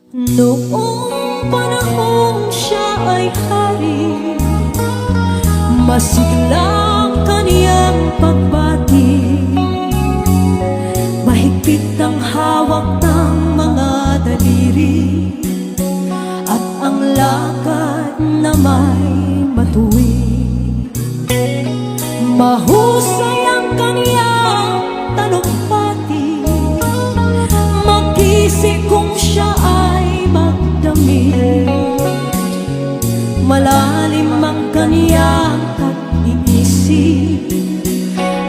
Noong panahong siya ay hari, masiglang kaniyang pagbati. Mahigpit ang hawak ng mga daliri, at ang lakad na may matuwid. Mahusay ang kaniyang talumpati, makisig kung siya ay magdamit. Malalim ang kaniyang pag-iisip,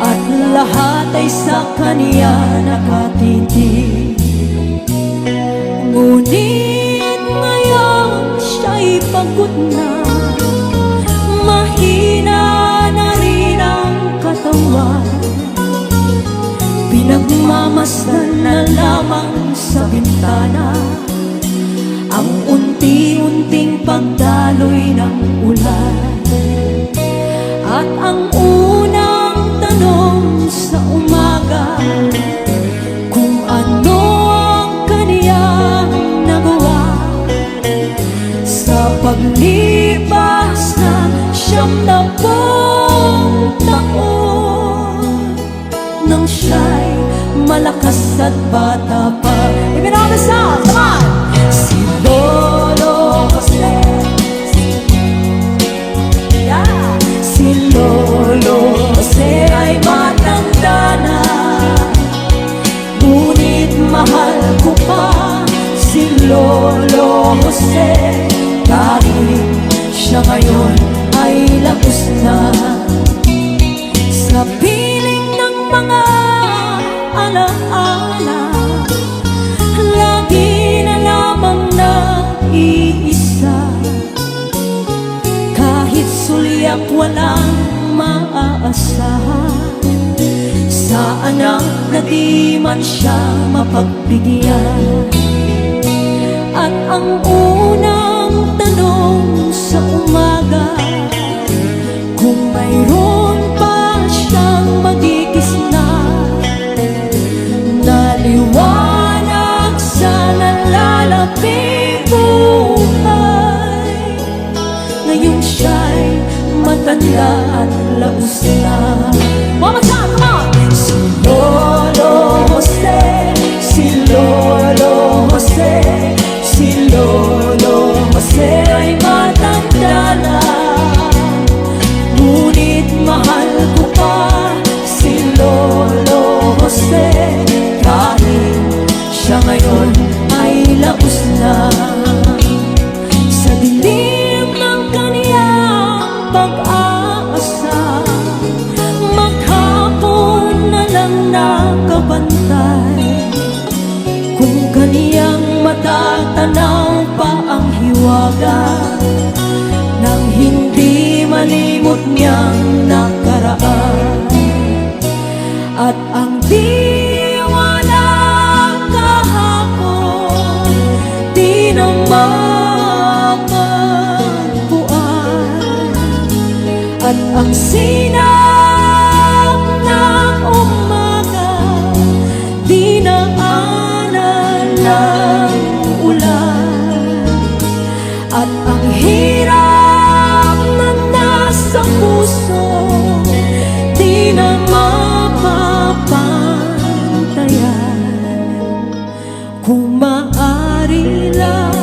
at lahat ay sa kaniya nakatitig. Ngunit ngayon siya'y pagod na, mahina na rin ang katawan. Pinagmamasdan na lamang sa bintana ang unti-unting pagdaloy ng ulan. At ang unang tanong sa umaga, kung ano ang kaniyang nagawa sa paglipas na 70 taon, nang siya'y malakas at bata pa. Ibinabasa, naman si Lolo Jose. Yeah. Si Lolo Jose ay matanda na, ngunit mahal ko pa si Lolo Jose. Kahit siya ngayon ay lapos na, sa piling ng mga alaala, lagi na lamang nag-iisa. Kahit sulyak walang maaasahan, sa anak na di man siya mapagbigyan. At ang unang tanong sa umaga, kung mayroon pa siyang magkikisna, naliwanag sa nalalaping buhay. Ngayon siya'y matanda at laos na. Mama Chan, come on! Si Lolo Jose, si Lolo Jose, si Lolo Jose ay matanda na, ngunit mahal ko pa si Lolo Jose. Kahit siya ngayon ay laos na, sa dilim ng kaniyang pag-aasa, maghapon na lang nakabantay. Kung kaniyang matatanaw pa ang hiwaga nang hindi malimot niyang nakaraan, at ang diwanag kahapon di na mapagpuan, at ang sinag ng umaga di na ng ulan, at ang hirap na nasa puso di na mapapantayan. Kung maaari lang,